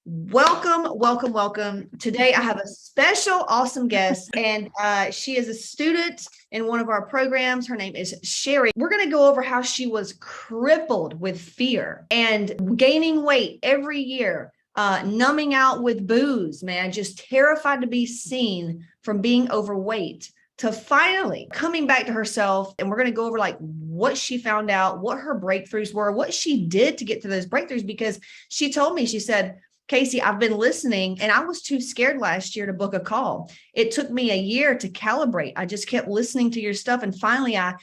Welcome, welcome, welcome. Today I have a special, awesome guest, and she is a student in one of our programs. Her name is Sherry. We're going to go over how she was crippled with fear and gaining weight every year, numbing out with booze, man, just terrified to be seen from being overweight, to finally coming back to herself. And we're going to go over like what she found out, what her breakthroughs were, what she did to get to those breakthroughs, because she told me, she said, Casey, I've been listening and I was too scared last year to book a call. It took me a year to calibrate. I just kept listening to your stuff. And finally, I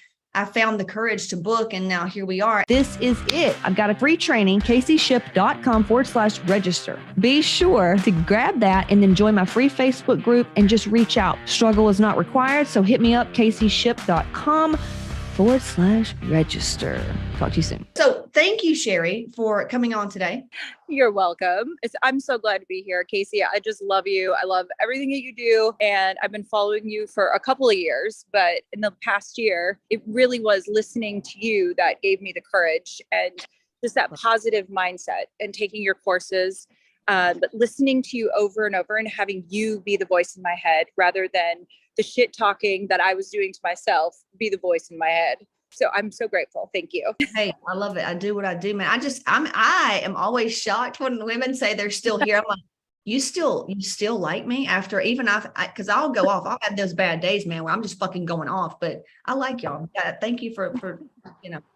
found the courage to book. And now here we are. This is it. I've got a free training, CaseyShip.com/register. Be sure to grab that and then join my free Facebook group and just reach out. Struggle is not required. So hit me up, CaseyShip.com/register. Talk to you soon. So thank you, Sherry, for coming on today. You're welcome. I'm so glad to be here, Casey. I just love you. I love everything that you do. And I've been following you for a couple of years, but in the past year, it really was listening to you that gave me the courage and just that positive mindset and taking your courses, but listening to you over and over and having you be the voice in my head rather than the shit talking that I was doing to myself be the voice in my head. So I'm so grateful. Thank you. Hey, I love it. I do what I do, man. I am always shocked when women say they're still here. I'm like, you still like me after even because I'll go off. I'll have those bad days, man, where I'm just fucking going off. But I like y'all. Thank you for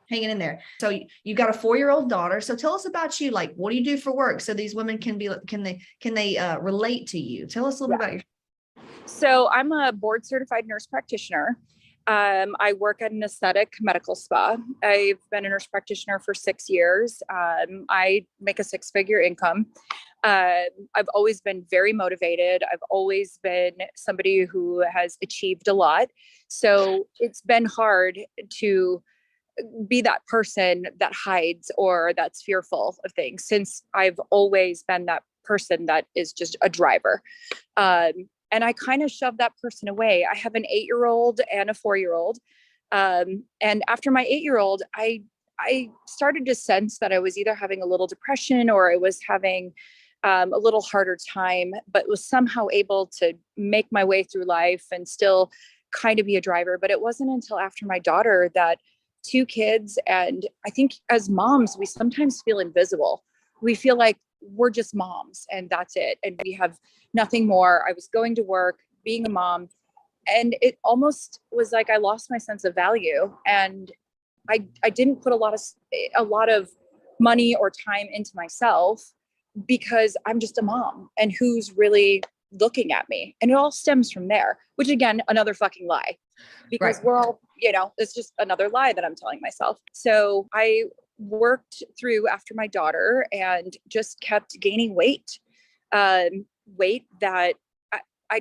hanging in there. So you got a 4-year-old daughter. So tell us about you. Like, what do you do for work? So these women can they relate to you? Tell us a little bit about your. So I'm a board certified nurse practitioner. I work at an aesthetic medical spa. I've been a nurse practitioner for 6 years. I make a 6-figure income. I've always been very motivated. I've always been somebody who has achieved a lot. So it's been hard to be that person that hides or that's fearful of things, since I've always been that person that is just a driver. And I kind of shoved that person away. I have an 8-year-old and a 4-year-old. And after my 8-year-old, I started to sense that I was either having a little depression or I was having a little harder time, but was somehow able to make my way through life and still kind of be a driver. But it wasn't until after my daughter that 2 kids, and I think as moms, we sometimes feel invisible. We feel like we're just moms and that's it. And we have nothing more. I was going to work, being a mom, and it almost was like I lost my sense of value. And I didn't put a lot of money or time into myself because I'm just a mom and who's really looking at me. And it all stems from there, which again, another fucking lie, because We're all, it's just another lie that I'm telling myself. So I worked through after my daughter and just kept gaining weight that I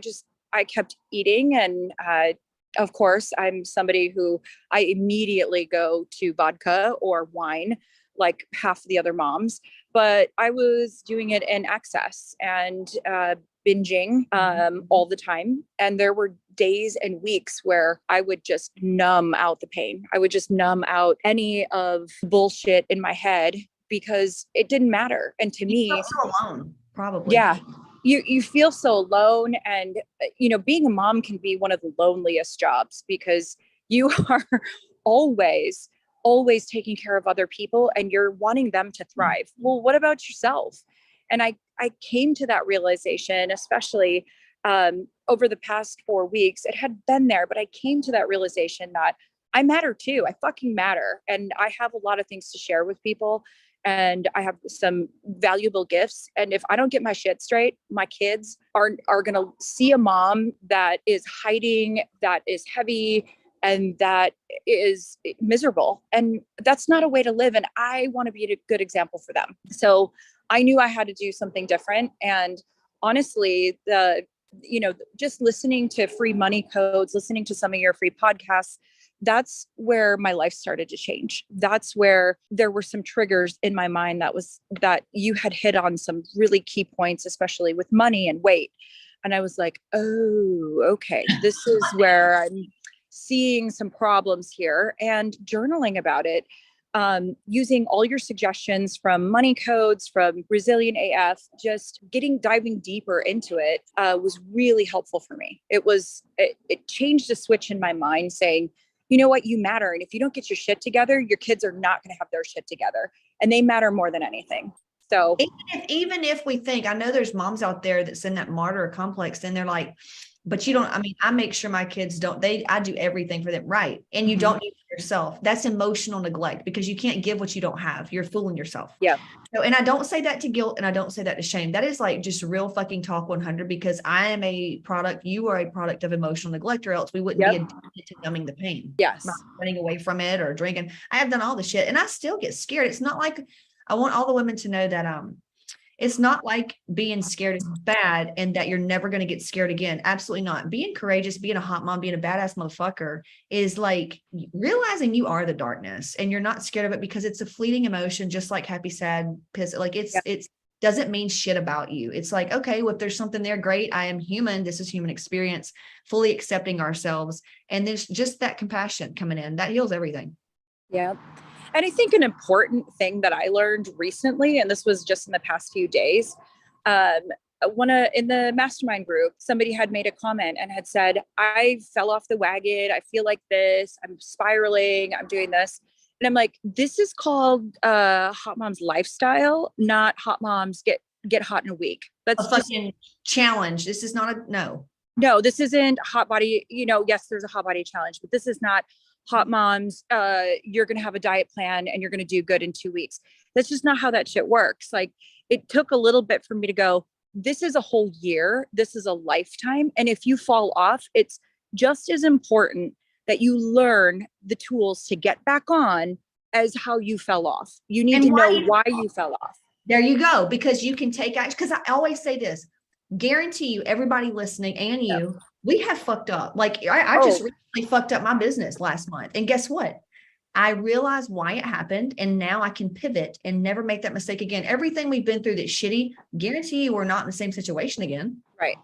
kept eating. And of course, I'm somebody who I immediately go to vodka or wine like half the other moms, but I was doing it in excess and binging all the time. And there were days and weeks where I would just numb out the pain. I would just numb out any of bullshit in my head because it didn't matter. And to me, felt so alone, probably. Yeah. You feel so alone. And, being a mom can be one of the loneliest jobs because you are always taking care of other people and you're wanting them to thrive. Well, what about yourself? And I came to that realization, especially over the past 4 weeks. It had been there, but I came to that realization that I matter too. I fucking matter. And I have a lot of things to share with people. And I have some valuable gifts. And if I don't get my shit straight, my kids are going to see a mom that is hiding, that is heavy, and that is miserable. And that's not a way to live. And I want to be a good example for them. So I knew I had to do something different. And honestly, just listening to free money codes, listening to some of your free podcasts, that's where my life started to change. That's where there were some triggers in my mind that you had hit on some really key points, especially with money and weight. And I was like, oh, okay, this is where I'm seeing some problems here. And journaling about it using all your suggestions from money codes, from Resilient AF, just diving deeper into it was really helpful for me. It changed a switch in my mind saying, you know what, you matter. And if you don't get your shit together, your kids are not going to have their shit together. And they matter more than anything. So even if we think, I know there's moms out there that's in that martyr complex and they're like, but you don't, I mean, I make sure my kids don't, I do everything for them. Right. And you don't need it yourself. That's emotional neglect because you can't give what you don't have. You're fooling yourself. Yeah. So, and I don't say that to guilt and I don't say that to shame. That is like just real fucking talk 100 because I am a product, you are a product of emotional neglect or else we wouldn't be addicted to numbing the pain. Yes. Not running away from it or drinking. I have done all the shit and I still get scared. It's not like, I want all the women to know that, it's not like being scared is bad and that you're never going to get scared again. Absolutely not. Being courageous, being a hot mom, being a badass motherfucker is like realizing you are the darkness and you're not scared of it because it's a fleeting emotion, just like happy, sad, pissed. Like it's doesn't mean shit about you. It's like, okay, well, if there's something there, great. I am human. This is human experience, fully accepting ourselves. And there's just that compassion coming in that heals everything. Yeah. And I think an important thing that I learned recently, and this was just in the past few days, in the mastermind group, somebody had made a comment and had said, I fell off the wagon. I feel like this, I'm spiraling, I'm doing this. And I'm like, this is called Hot Mom's lifestyle, not Hot Moms get hot in a week. That's a fucking challenge. This is not no, this isn't hot body. Yes, there's a hot body challenge, but this is not Hot Moms. You're going to have a diet plan and you're going to do good in 2 weeks. That's just not how that shit works. Like it took a little bit for me to go, this is a whole year. This is a lifetime. And if you fall off, it's just as important that you learn the tools to get back on as how you fell off. You need to know why you fell off. There you go. Because you can take action. Because I always say this, guarantee you, everybody listening and you, we have fucked up. Like I just recently fucked up my business last month. And guess what? I realized why it happened. And now I can pivot and never make that mistake again. Everything we've been through that's shitty, guarantee you we're not in the same situation again. Right.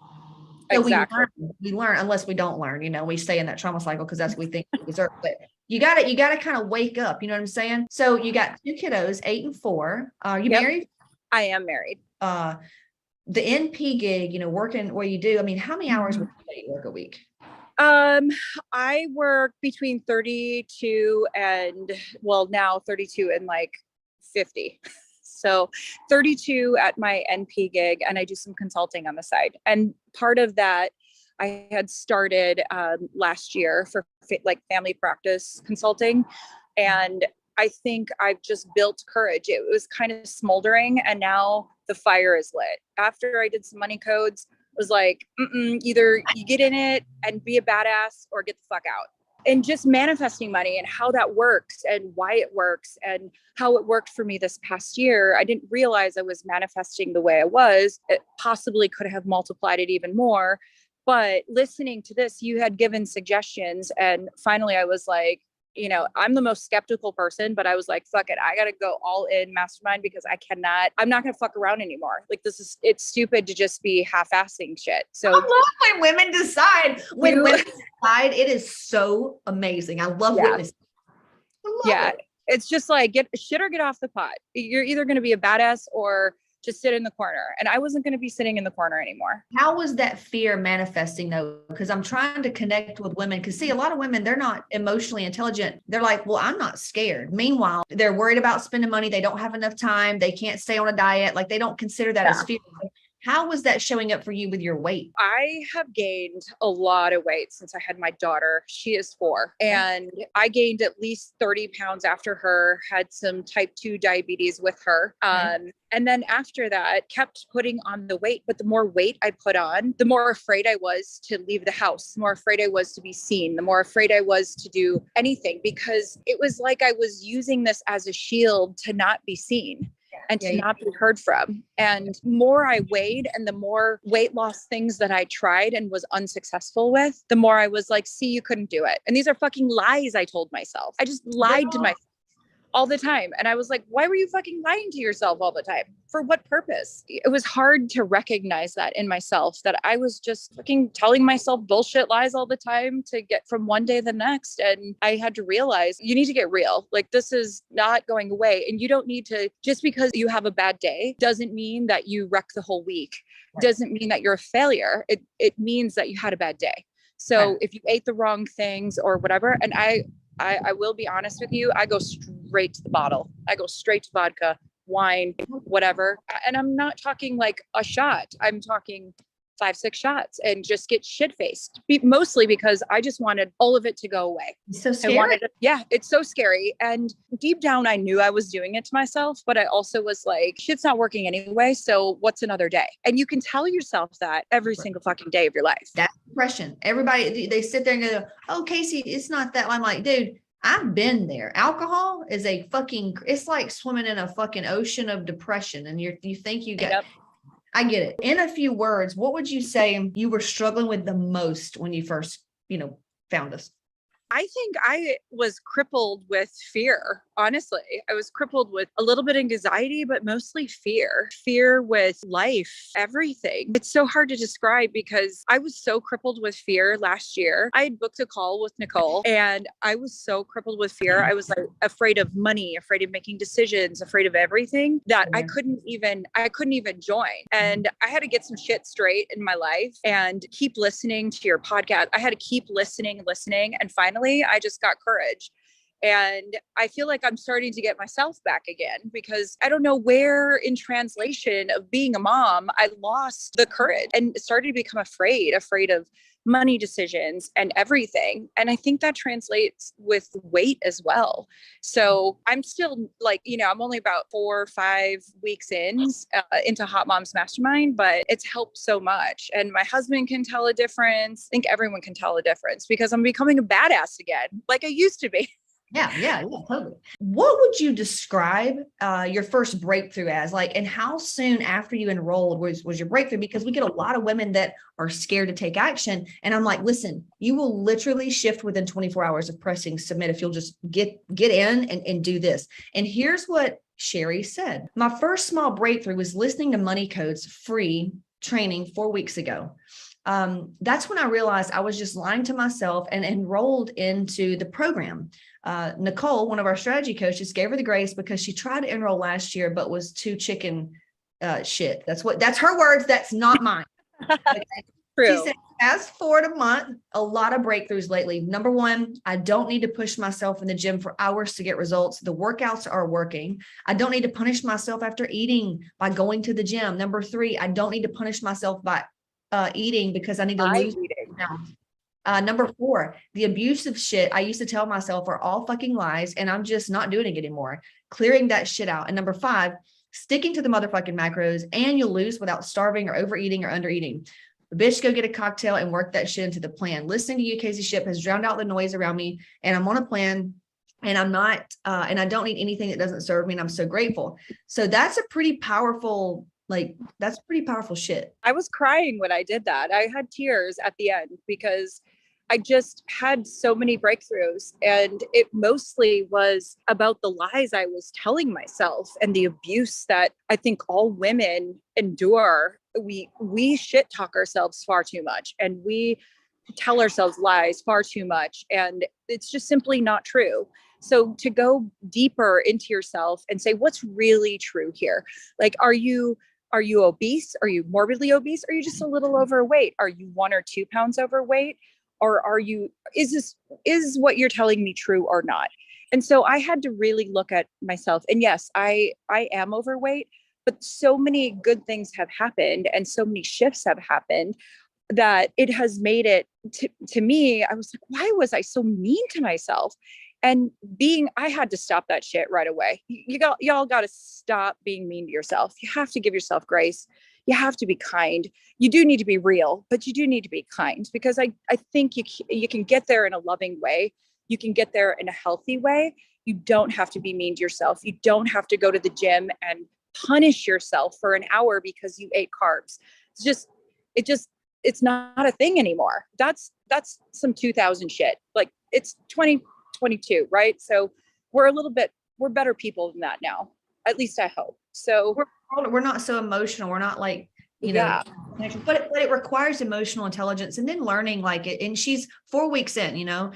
So exactly. we learn unless we don't learn, we stay in that trauma cycle because that's what we think we deserve. But you got to kind of wake up. You know what I'm saying? So you got 2 kiddos, 8 and 4. Are you married? I am married. The NP gig, working where you do, I mean, how many hours would you work a week? I work between 32 and now 32 and like 50. So 32 at my NP gig, and I do some consulting on the side. And part of that I had started last year for family practice consulting. And I think I've just built courage. It was kind of smoldering and now the fire is lit. After I did some money codes, I was like, either you get in it and be a badass or get the fuck out. And just manifesting money and how that works and why it works and how it worked for me this past year. I didn't realize I was manifesting the way I was. It possibly could have multiplied it even more. But listening to this, you had given suggestions. And finally, I was like, I'm the most skeptical person, but I was like, fuck it. I got to go all in mastermind because I'm not going to fuck around anymore. Like it's stupid to just be half-assing shit. So I love when women decide. When women decide, it is so amazing. I love witnessing. It. It's just like get shit or get off the pot. You're either going to be a badass or just sit in the corner. And I wasn't going to be sitting in the corner anymore. How was that fear manifesting though? Because I'm trying to connect with women. Because see, a lot of women, they're not emotionally intelligent. They're like, well, I'm not scared. Meanwhile, they're worried about spending money. They don't have enough time. They can't stay on a diet. Like they don't consider that as fear. How was that showing up for you with your weight? I have gained a lot of weight since I had my daughter. She is 4. And I gained at least 30 pounds after her, had some type 2 diabetes with her. And then after that, kept putting on the weight. But the more weight I put on, the more afraid I was to leave the house, the more afraid I was to be seen, the more afraid I was to do anything, because it was like I was using this as a shield to not be seen and to not be heard from. And more I weighed and the more weight loss things that I tried and was unsuccessful with, the more I was like, see, you couldn't do it. And these are fucking lies I told myself. I just lied to myself. all the time. And I was like, why were you fucking lying to yourself all the time? For what purpose? It was hard to recognize that in myself, that I was just fucking telling myself bullshit lies all the time to get from one day to the next. And I had to realize you need to get real. Like, this is not going away. And you don't need to, just because you have a bad day doesn't mean that you wreck the whole week. Doesn't mean that you're a failure. It means that you had a bad day. So if you ate the wrong things or whatever, and I will be honest with you, I go straight to the bottle. I go straight to vodka, wine, whatever. And I'm not talking like a shot. I'm talking 5-6 shots and just get shit faced. Mostly because I just wanted all of it to go away. It's so scary. Yeah, it's so scary. And deep down, I knew I was doing it to myself, but I also was like, shit's not working anyway. So what's another day? And you can tell yourself that every single fucking day of your life. That's depression. Everybody, they sit there and go, oh, Casey, it's not that. I'm like, dude, I've been there. Alcohol is it's like swimming in a fucking ocean of depression. And you think you get, Yep. I get it. In a few words, what would you say you were struggling with the most when you first, found us? I think I was crippled with fear. Honestly, I was crippled with a little bit of anxiety, but mostly fear with life, everything. It's so hard to describe because I was so crippled with fear last year. I had booked a call with Nicole and I was so crippled with fear. I was like afraid of money, afraid of making decisions, afraid of everything that I couldn't even join. And I had to get some shit straight in my life and keep listening to your podcast. I had to keep listening. And finally, I just got courage. And I feel like I'm starting to get myself back again because I don't know where in translation of being a mom, I lost the courage and started to become afraid of money decisions and everything. And I think that translates with weight as well. So I'm still like, I'm only about 4 or 5 weeks into Hot Moms Mastermind, but it's helped so much. And my husband can tell a difference. I think everyone can tell a difference because I'm becoming a badass again, like I used to be. Yeah, totally. What would you describe your first breakthrough as? Like, and how soon after you enrolled was your breakthrough? Because we get a lot of women that are scared to take action. And I'm like, listen, you will literally shift within 24 hours of pressing submit if you'll just get in and do this. And here's what Sherry said. My first small breakthrough was listening to Money Code's free training 4 weeks ago. That's when I realized I was just lying to myself and enrolled into the program. Nicole, one of our strategy coaches, gave her the grace because she tried to enroll last year, but was too chicken shit. That's her words. That's not mine. Okay. True. She said, fast forward a month, a lot of breakthroughs lately. Number one, I don't need to push myself in the gym for hours to get results. The workouts are working. I don't need to punish myself after eating by going to the gym. Number 3, I don't need to punish myself by eating because I need to lose weight. Number 4, the abusive shit I used to tell myself are all fucking lies and I'm just not doing it anymore. Clearing that shit out. And number 5, sticking to the motherfucking macros and you'll lose without starving or overeating or undereating. Bitch, go get a cocktail and work that shit into the plan. Listening to you, Casey Shipp, has drowned out the noise around me and I'm on a plan and I'm not, and I don't need anything that doesn't serve me. And I'm so grateful. So that's a pretty powerful shit. I was crying when I did that. I had tears at the end because I just had so many breakthroughs and it mostly was about the lies I was telling myself and the abuse that I think all women endure. We shit talk ourselves far too much and we tell ourselves lies far too much and it's just simply not true. So to go deeper into yourself and say, what's really true here? Like, are you obese? Are you morbidly obese? Are you just a little overweight? Are you 1 or 2 pounds overweight? Or is what you're telling me true or not? And so I had to really look at myself. And yes, I am overweight, but so many good things have happened and so many shifts have happened that it has made it to me. I was like, why was I so mean to myself? And I had to stop that shit right away. Y'all got to stop being mean to yourself. You have to give yourself grace. You have to be kind. You do need to be real, but you do need to be kind because I think you can get there in a loving way. You can get there in a healthy way. You don't have to be mean to yourself. You don't have to go to the gym and punish yourself for an hour because you ate carbs. It's not a thing anymore. That's some 2000 shit. Like it's 2022, right? So we're a little bit we're better people than that now. At least I hope. So we're not so emotional. We're not like, yeah. But it requires emotional intelligence and then learning like it. And she's 4 weeks in,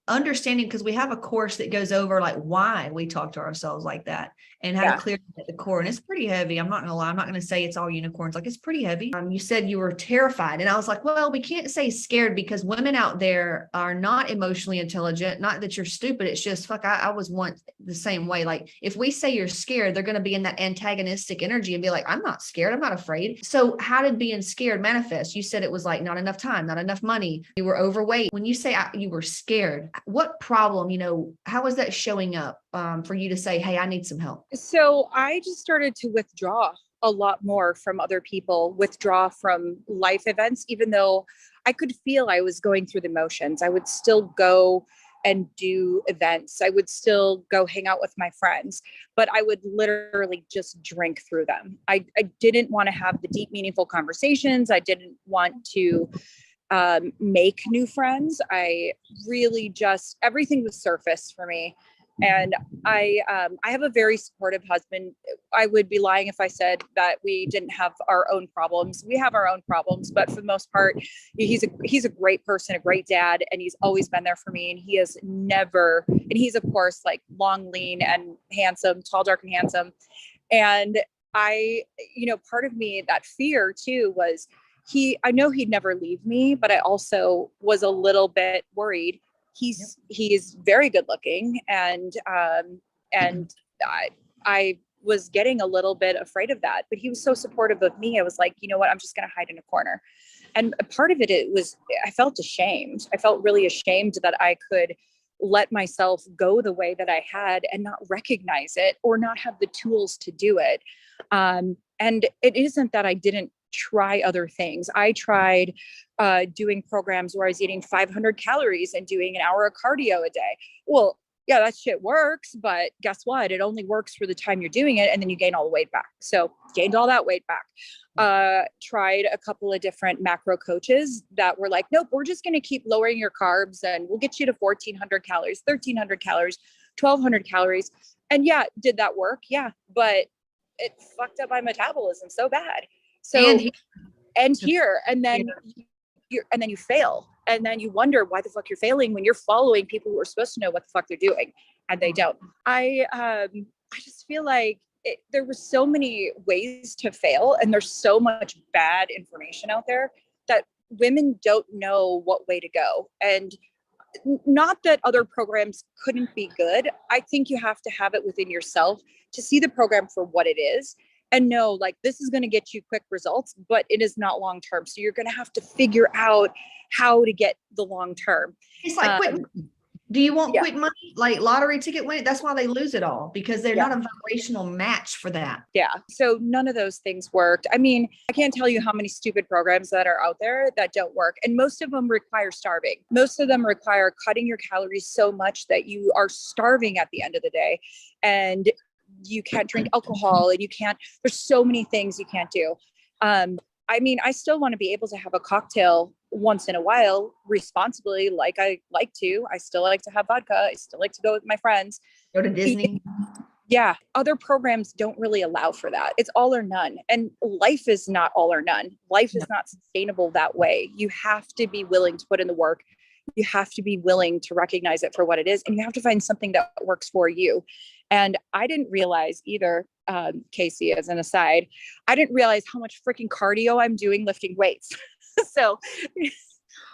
understanding, because we have a course that goes over like why we talk to ourselves like that and how to clear at the core. And it's pretty heavy. I'm not gonna lie. I'm not gonna say it's all unicorns. Like, it's pretty heavy. You said you were terrified. And I was like, well, we can't say scared, because women out there are not emotionally intelligent. Not that you're stupid. It's just, fuck, I was once the same way. Like, if we say you're scared, they're going to be in that antagonistic energy and be like, I'm not scared. I'm not afraid. So how did being scared manifest? You said it was like not enough time, not enough money. You were overweight. When you say you were scared, what problem, how was that showing up for you to say, hey, I need some help? So I just started to withdraw a lot more from other people, withdraw from life events, even though I could feel I was going through the motions. I would still go and do events. I would still go hang out with my friends, but I would literally just drink through them. I didn't want to have the deep, meaningful conversations. I didn't want to make new friends. I really just, everything was surface for me. And I have a very supportive husband. I would be lying if I said that we didn't have our own problems. We have our own problems, but for the most part, he's a great person, a great dad, and he's always been there for me. And he has never, and he's of course like long, lean, and handsome, tall, dark, and handsome. And I, part of me, that fear too was I know he'd never leave me, but I also was a little bit worried. He's very good looking, and I was getting a little bit afraid of that, but he was so supportive of me. I was like, you know what, I'm just going to hide in a corner. And a part of it was, I felt ashamed. I felt really ashamed that I could let myself go the way that I had and not recognize it or not have the tools to do it. And it isn't that I didn't try other things. I tried doing programs where I was eating 500 calories and doing an hour of cardio a day. Well, yeah, that shit works, but guess what? It only works for the time you're doing it, and then you gain all the weight back. So gained all that weight back. Tried a couple of different macro coaches that were like, nope, we're just going to keep lowering your carbs and we'll get you to 1,400 calories, 1,300 calories, 1,200 calories. And yeah, did that work? Yeah, but it fucked up my metabolism so bad. So and here, and then you fail, and then you wonder why the fuck you're failing when you're following people who are supposed to know what the fuck they're doing, and they don't. I just feel like there were so many ways to fail, and there's so much bad information out there that women don't know what way to go. And not that other programs couldn't be good. I think you have to have it within yourself to see the program for what it is and know, like, this is going to get you quick results, but it is not long term. So you're going to have to figure out how to get the long term. It's like quick. Do you want quick money? Like lottery ticket winning? That's why they lose it all, because they're not a vibrational match for that. Yeah. So none of those things worked. I mean, I can't tell you how many stupid programs that are out there that don't work. And most of them require starving. Most of them require cutting your calories so much that you are starving at the end of the day. And you can't drink alcohol, and there's so many things you can't do. I mean, I still want to be able to have a cocktail once in a while responsibly, like I like to. I still like to have vodka. I still like to go with my friends. Go to Disney. Yeah. Other programs don't really allow for that. It's all or none. And life is not all or none. Life is not sustainable that way. You have to be willing to put in the work. You have to be willing to recognize it for what it is. And you have to find something that works for you. And I didn't realize either, Casey, as an aside, I didn't realize how much freaking cardio I'm doing lifting weights. So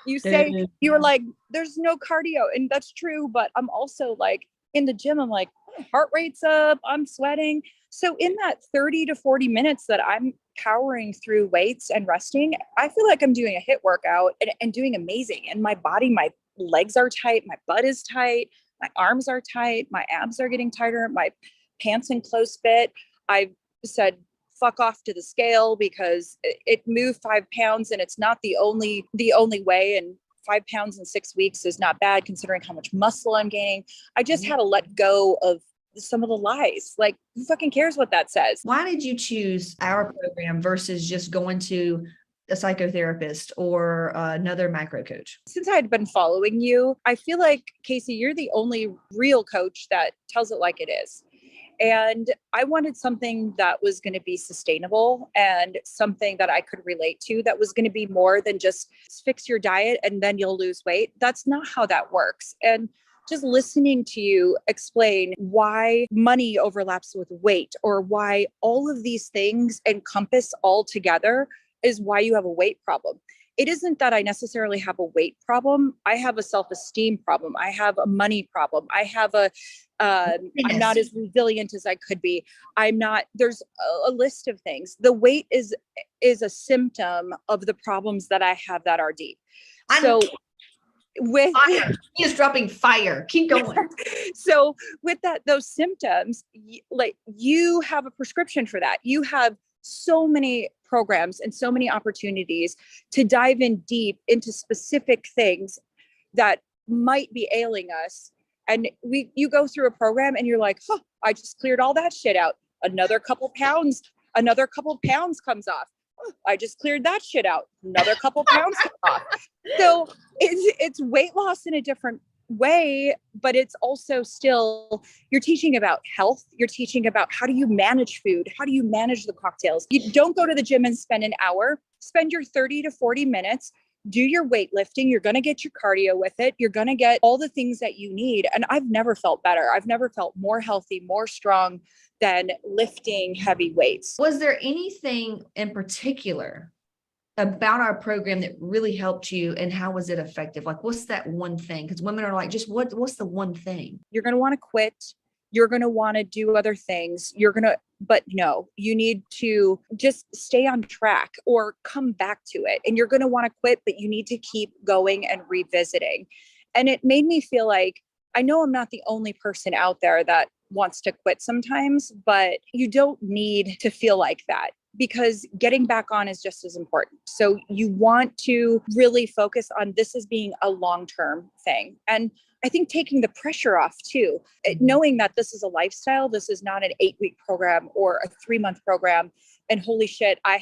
you say, you were like, there's no cardio. And that's true. But I'm also like in the gym, I'm like, heart rate's up, I'm sweating. So in that 30 to 40 minutes that I'm powering through weights and resting, I feel like I'm doing a HIIT workout and doing amazing. And my body, my legs are tight, my butt is tight, my arms are tight, my abs are getting tighter, my pants in close fit. I said, fuck off to the scale, because it moved 5 pounds, and it's not the only way. And 5 pounds in 6 weeks is not bad considering how much muscle I'm gaining. I just had to let go of some of the lies. Like, who fucking cares what that says? Why did you choose our program versus just going to a psychotherapist or another macro coach? Since I had been following you, I feel like, Casey, you're the only real coach that tells it like it is. And I wanted something that was going to be sustainable and something that I could relate to, that was going to be more than just fix your diet and then you'll lose weight. That's not how that works. And just listening to you explain why money overlaps with weight, or why all of these things encompass all together, is why you have a weight problem. It isn't that I necessarily have a weight problem. I have a self-esteem problem. I have a money problem. I have I'm not as resilient as I could be. There's a list of things. The weight is a symptom of the problems that I have that are deep. So with fire. He is dropping fire. Keep going. So with those symptoms, like, you have a prescription for that. You have so many programs and so many opportunities to dive in deep into specific things that might be ailing us. And you go through a program and you're like, I just cleared all that shit out. Another couple pounds comes off. I just cleared that shit out. Another couple pounds comes off. So it's weight loss in a different way, but it's also still, you're teaching about health. You're teaching about how do you manage food? How do you manage the cocktails? You don't go to the gym and spend an hour. Spend your 30 to 40 minutes. Do your weightlifting. You're going to get your cardio with it. You're going to get all the things that you need. And I've never felt better. I've never felt more healthy, more strong than lifting heavy weights. Was there anything in particular about our program that really helped you, and how was it effective? Like, what's that one thing? Because women are like, just what's the one thing? You're going to want to quit. You're going to want to do other things. But no, you need to just stay on track or come back to it. And you're going to want to quit, but you need to keep going and revisiting. And it made me feel like, I know I'm not the only person out there that wants to quit sometimes, but you don't need to feel like that, because getting back on is just as important. So you want to really focus on this as being a long-term thing. And I think taking the pressure off too, knowing that this is a lifestyle, this is not an 8-week program or a 3-month program. And holy shit, I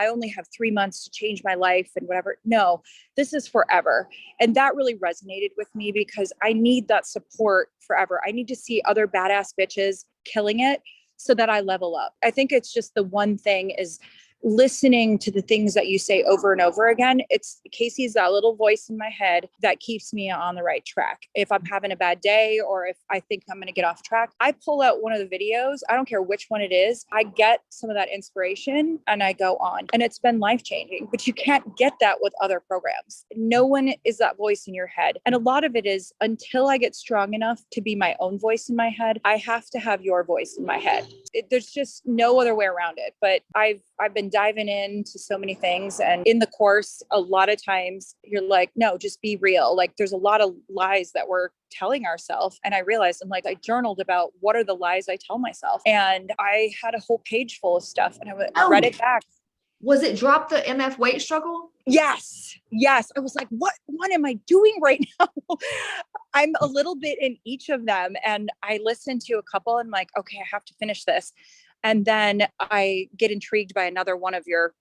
only have 3 months to change my life and whatever. No, this is forever. And that really resonated with me, because I need that support forever. I need to see other badass bitches killing it so that I level up. I think it's just the one thing is listening to the things that you say over and over again. It's Casey's that little voice in my head that keeps me on the right track. If I'm having a bad day, or if I think I'm going to get off track, I pull out one of the videos. I don't care which one it is. I get some of that inspiration and I go on, and it's been life-changing. But you can't get that with other programs. No one is that voice in your head. And a lot of it is, until I get strong enough to be my own voice in my head, I have to have your voice in my head. There's just no other way around it. But I've been diving into so many things, and in the course, a lot of times you're like, no, just be real. Like, there's a lot of lies that we're telling ourselves. And I realized, I journaled about what are the lies I tell myself. And I had a whole page full of stuff, and I read it back. Was it drop the MF weight struggle? Yes. I was like, what am I doing right now? I'm a little bit in each of them. And I listened to a couple and I'm like, okay, I have to finish this. And then I get intrigued by another one of your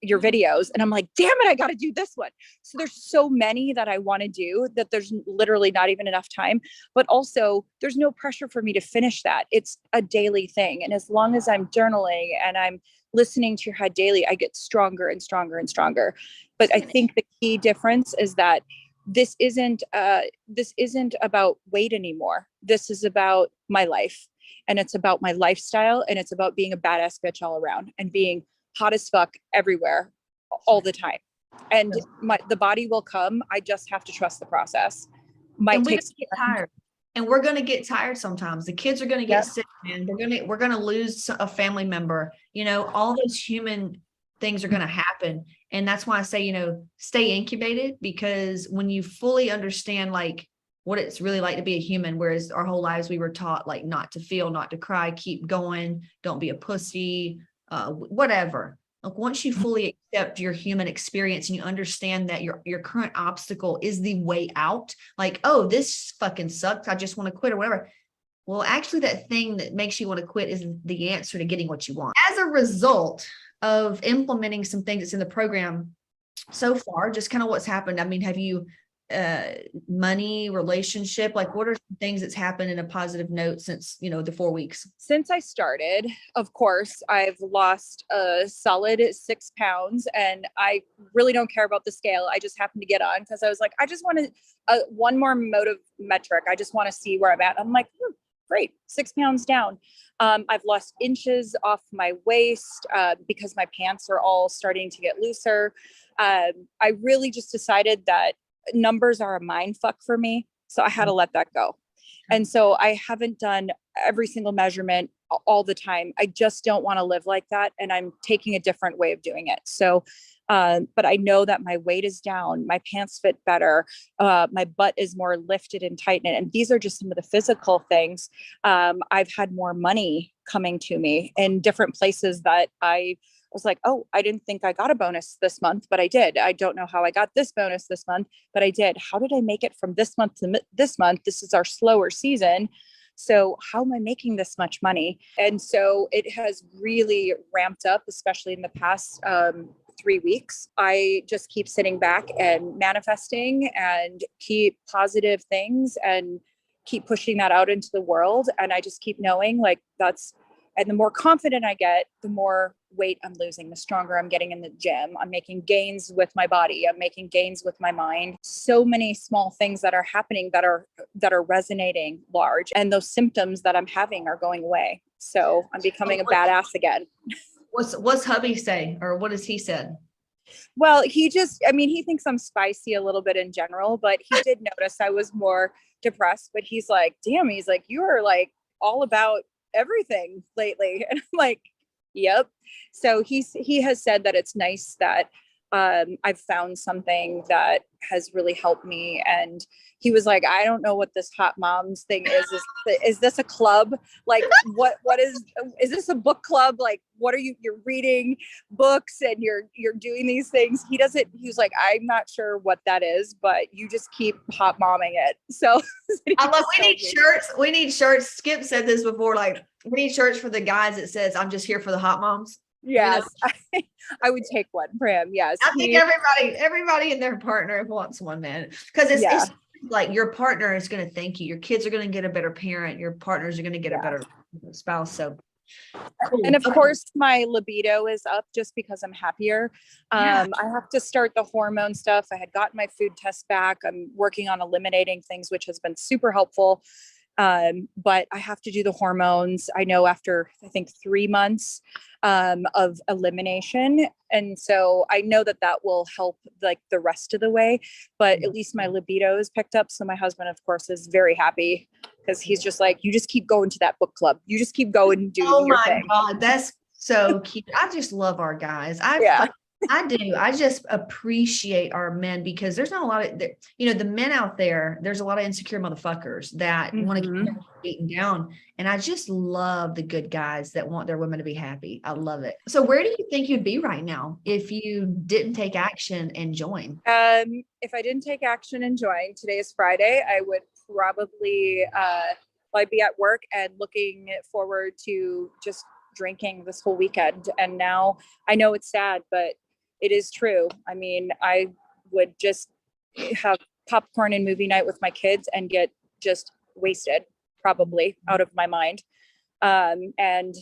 videos. And I'm like, damn it, I got to do this one. So there's so many that I want to do that there's literally not even enough time, but also there's no pressure for me to finish that. It's a daily thing. And as long as I'm journaling and I'm listening to your head daily, I get stronger and stronger and stronger. But I think the key difference is that this isn't about weight anymore. This is about my life, and it's about my lifestyle, and it's about being a badass bitch all around and being hot as fuck everywhere all the time. And the body will come. I just have to trust the process. Might take get tired. And we're going to get tired sometimes. The kids are going to get sick, man. We're going to lose a family member. All those human things are going to happen. And that's why I say, stay incubated, because when you fully understand like what it's really like to be a human, whereas our whole lives we were taught like not to feel, not to cry, keep going, don't be a pussy, whatever. Like, once you fully accept your human experience and you understand that your current obstacle is the way out, like, oh, this fucking sucks, I just want to quit or whatever. Well, actually, that thing that makes you want to quit is the answer to getting what you want. As a result of implementing some things that's in the program so far, just kind of what's happened. I mean, have you money, relationship, like what are some things that's happened in a positive note since, the 4 weeks? Since I started, of course, I've lost a solid 6 pounds, and I really don't care about the scale. I just happened to get on because I was like, I just want to one more motive metric. I just want to see where I'm at. I'm like, great, 6 pounds down. I've lost inches off my waist because my pants are all starting to get looser. I really just decided that numbers are a mind fuck for me. So I had to let that go. And so I haven't done every single measurement all the time. I just don't want to live like that. And I'm taking a different way of doing it. So, but I know that my weight is down, my pants fit better, my butt is more lifted and tightened. And these are just some of the physical things. I've had more money coming to me in different places that I was like, oh, I didn't think I got a bonus this month, but I did. I don't know how I got this bonus this month, but I did. How did I make it from this month to this month? This is our slower season. So how am I making this much money? And so it has really ramped up, especially in the past 3 weeks. I just keep sitting back and manifesting and keep positive things and keep pushing that out into the world. And I just keep knowing like and the more confident I get, the more weight I'm losing, the stronger I'm getting in the gym. I'm making gains with my body. I'm making gains with my mind. So many small things that are happening that are resonating large. And those symptoms that I'm having are going away. So I'm becoming a badass again. What's hubby say, or what has he said? Well, he thinks I'm spicy a little bit in general, but he did notice I was more depressed, but he's like, damn, he's like, you are like all about everything lately. And I'm like, yep. So he has said that it's nice that I've found something that has really helped me. And he was like, I don't know what this hot moms thing is. Is this a club? Like, what is this a book club? Like, what are you're reading books and you're doing these things. He was like, I'm not sure what that is, but you just keep hot momming it. So I love, we need shirts. We need shirts. Skip said this before, like we need shirts for the guys that says, I'm just here for the hot moms. Yes, I would take one for him. Yes. I think everybody and their partner wants one, man. Because it's like your partner is going to thank you. Your kids are going to get a better parent. Your partners are going to get a better spouse. So cool. And of course, my libido is up just because I'm happier. I have to start the hormone stuff. I had gotten my food test back. I'm working on eliminating things, which has been super helpful. But I have to do the hormones. I know after, I think 3 months of elimination. And so I know that will help like the rest of the way, but at least my libido is picked up. So my husband, of course, is very happy because he's just like, you just keep going to that book club. You just keep going and doing your thing. Oh my God, that's so cute. I just love our guys. I do. I just appreciate our men because there's not a lot of, the men out there, there's a lot of insecure motherfuckers that want to keep beaten down. And I just love the good guys that want their women to be happy. I love it. So where do you think you'd be right now if you didn't take action and join? If I didn't take action and join, today is Friday, I would probably, I'd be at work and looking forward to just drinking this whole weekend. And now I know it's sad, but it is true. I mean, I would just have popcorn and movie night with my kids and get just wasted, probably out of my mind, and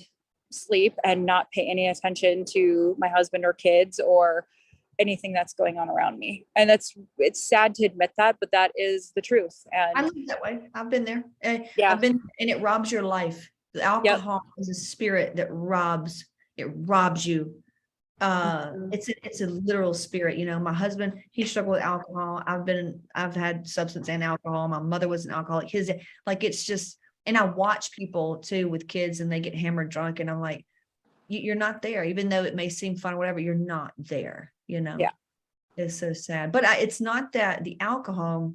sleep and not pay any attention to my husband or kids or anything that's going on around me. And it's sad to admit that, but that is the truth. And I live that way. I've been there. And it robs your life. The alcohol is a spirit that robs you. It's a literal spirit. My husband, he struggled with alcohol. I've had substance and alcohol. My mother was an alcoholic. It's just, and I watch people too with kids and they get hammered drunk and I'm like, you're not there, even though it may seem fun or whatever, you're not there, It's so sad, but it's not that the alcohol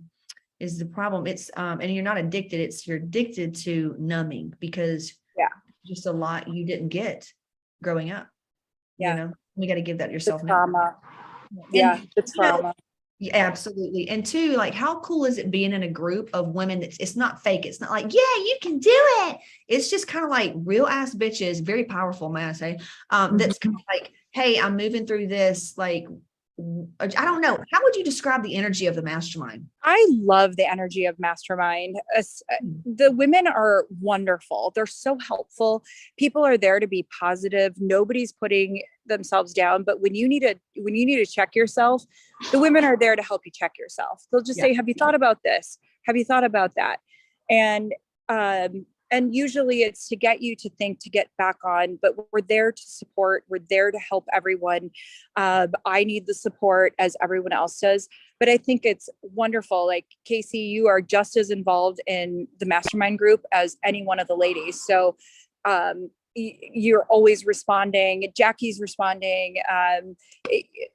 is the problem. It's, and you're not addicted. You're addicted to numbing because just a lot you didn't get growing up. You got to give that yourself. The trauma. The trauma. Yeah, absolutely. And two, like how cool is it being in a group of women that's it's not fake. It's not like, yeah, you can do it. It's just kind of like real ass bitches, very powerful, may I say. That's kind of like, hey, I'm moving through this. Like, I don't know. How would you describe the energy of the mastermind? I love the energy of Mastermind. The women are wonderful. They're so helpful. People are there to be positive. Nobody's putting themselves down. But when you need to check yourself, the women are there to help you check yourself. They'll just Yeah. say, "Have you thought about this? Have you thought about that?" And and usually it's to get you to think to get back on. But we're there to support. We're there to help everyone. I need the support as everyone else does, but I think it's wonderful. Like Casey, you are just as involved in the mastermind group as any one of the ladies. So you're always responding. Jackie's responding.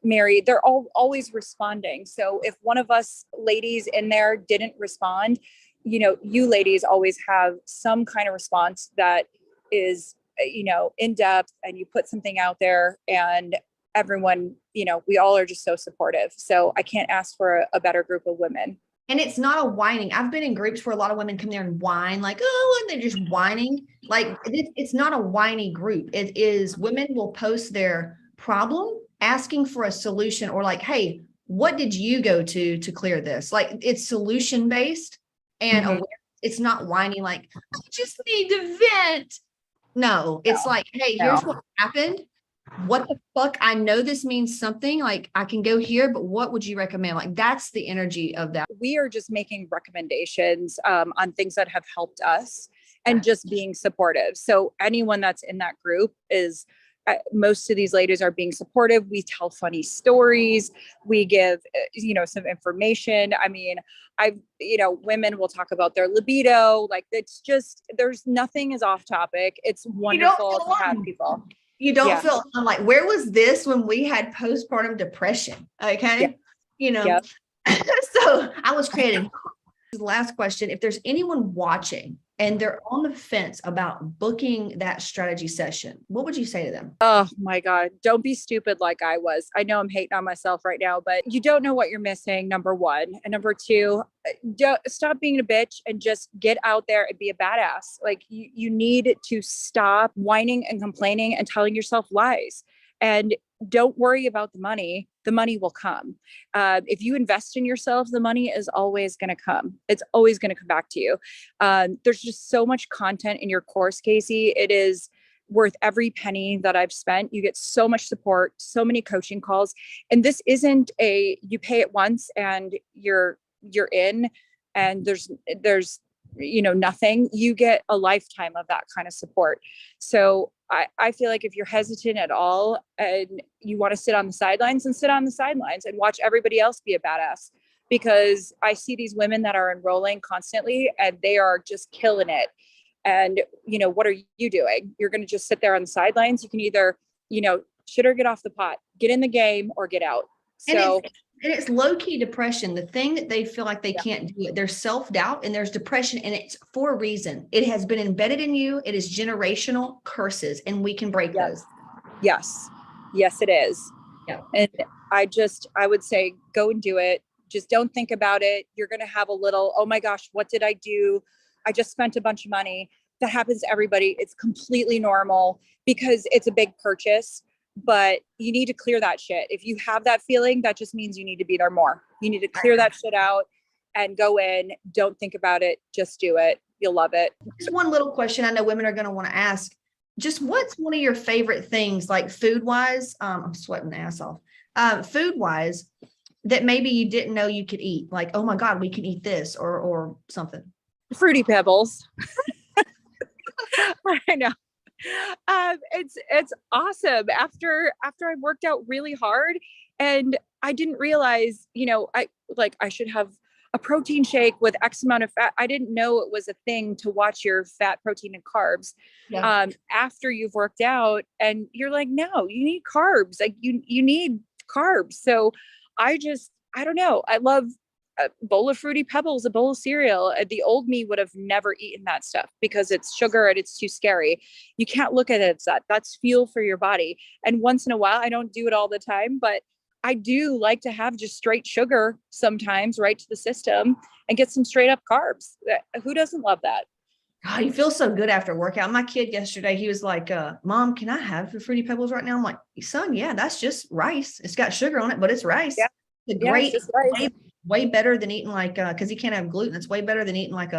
Mary, they're all always responding. So if one of us ladies in there didn't respond, you ladies always have some kind of response that is, in depth, and you put something out there, and everyone, we all are just so supportive. So I can't ask for a better group of women. And it's not a whining. I've been in groups where a lot of women come there and whine, like, oh, and they're just whining. Like, it's not a whiny group. It is women will post their problem, asking for a solution, or like, hey, what did you go to clear this? Like, it's solution based and Mhm. it's not whiny, like, I just need to vent. No, it's like, hey, here's No. what happened. What the fuck? I know this means something. Like, I can go here, but what would you recommend? Like, that's the energy of that. We are just making recommendations on things that have helped us and just being supportive. So anyone that's in that group is, most of these ladies are being supportive. We tell funny stories. We give, some information. I mean, women will talk about their libido. Like, it's just, there's nothing is off topic. It's wonderful to have people. You don't Yeah. feel, I'm like, where was this when we had postpartum depression? Okay. Yeah. So I was creating. The last question, if there's anyone watching and they're on the fence about booking that strategy session, what would you say to them? Oh my God. Don't be stupid like I was. I know I'm hating on myself right now, but you don't know what you're missing, number one. And number two, don't stop being a bitch and just get out there and be a badass. Like you need to stop whining and complaining and telling yourself lies. And don't worry about the money. The money will come. If you invest in yourself, the money is always going to come. It's always going to come back to you. There's just so much content in your course, Casey. It is worth every penny that I've spent. You get so much support, so many coaching calls. And this isn't you pay it once and you're in, and there's nothing. You get a lifetime of that kind of support. So I feel like if you're hesitant at all and you want to sit on the sidelines, and sit on the sidelines and watch everybody else be a badass, because I see these women that are enrolling constantly and they are just killing it. And, what are you doing? You're going to just sit there on the sidelines. You can either, shit or get off the pot, get in the game or get out. So, and it's low key depression. The thing that they feel like they can't do it, there's self-doubt and there's depression, and it's for a reason. It has been embedded in you. It is generational curses, and we can break those. Yes, it is. Yeah. And I would say, go and do it. Just don't think about it. You're going to have a little, oh my gosh, what did I do? I just spent a bunch of money. That happens to everybody. It's completely normal because it's a big purchase, but you need to clear that shit. If you have that feeling, that just means you need to be there more. You need to clear that shit out and go in. Don't think about it. Just do it. You'll love it. Just one little question I know women are going to want to ask. Just what's one of your favorite things, like food wise? I'm sweating the ass off. Food wise, that maybe you didn't know you could eat. Like, oh my God, we can eat this or something. Fruity Pebbles. I know. It's awesome. After I worked out really hard, and I didn't realize, I should have a protein shake with X amount of fat. I didn't know it was a thing to watch your fat, protein, and carbs. Yeah. After you've worked out, and you're like, no, you need carbs. Like you need carbs. So I don't know. I love a bowl of Fruity Pebbles, a bowl of cereal. The old me would have never eaten that stuff because it's sugar and it's too scary. You can't look at it as that. That's fuel for your body. And once in a while, I don't do it all the time, but I do like to have just straight sugar sometimes right to the system and get some straight up carbs. Who doesn't love that? God, you feel so good after a workout. My kid yesterday, he was like, Mom, can I have the Fruity Pebbles right now? I'm like, son, yeah, that's just rice. It's got sugar on it, but it's rice. Yeah. It's Yeah, great, it's just rice. way better than eating like, cause he can't have gluten. It's way better than eating like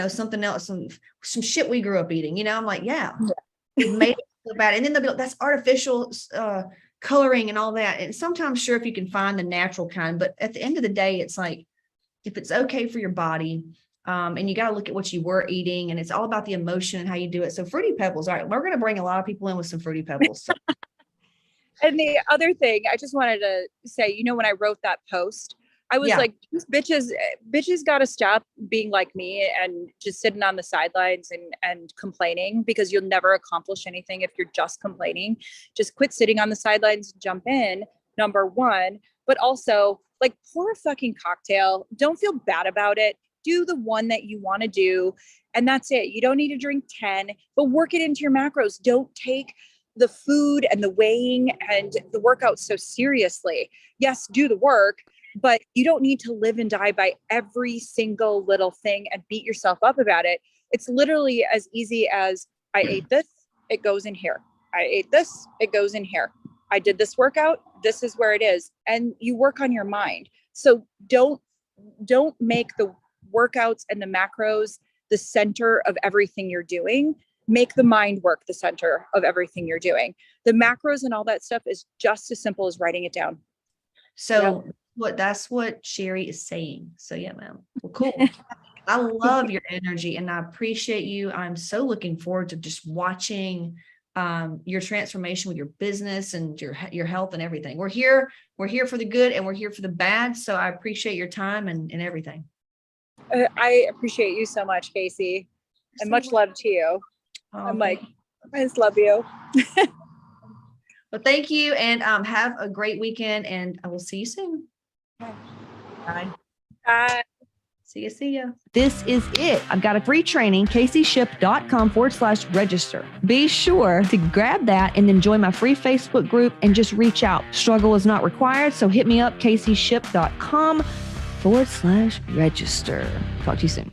something else, some shit we grew up eating, I'm like, yeah, it made it feel bad. And then they'll be like, that's artificial, coloring and all that. And sometimes sure, if you can find the natural kind, but at the end of the day, it's like, if it's okay for your body, and you got to look at what you were eating, and it's all about the emotion and how you do it. So Fruity Pebbles, all right, we're going to bring a lot of people in with some Fruity Pebbles. And the other thing I just wanted to say, when I wrote that post, I was like, these bitches got to stop being like me and just sitting on the sidelines and complaining, because you'll never accomplish anything if you're just complaining. Just quit sitting on the sidelines, jump in, number one, but also like pour a fucking cocktail. Don't feel bad about it. Do the one that you want to do. And that's it. You don't need to drink 10, but work it into your macros. Don't take the food and the weighing and the workout so seriously. Yes, do the work, but you don't need to live and die by every single little thing and beat yourself up about it. It's literally as easy as I ate this, it goes in here. I ate this, it goes in here. I did this workout, this is where it is. And you work on your mind. So don't make the workouts and the macros the center of everything you're doing. Make the mind work the center of everything you're doing. The macros and all that stuff is just as simple as writing it down. So that's what Sherry is saying. So yeah, ma'am. Well, cool. I love your energy and I appreciate you. I'm so looking forward to just watching your transformation with your business and your health and everything. We're here for the good and we're here for the bad. So I appreciate your time and everything. I appreciate you so much, Casey, and much love to you. I'm like, I just love you. Well, thank you. And have a great weekend and I will see you soon. Bye. Bye. See ya. This is it. I've got a free training, CaseyShip.com/register. Be sure to grab that and then join my free Facebook group and just reach out. Struggle is not required. So hit me up, CaseyShip.com/register. Talk to you soon.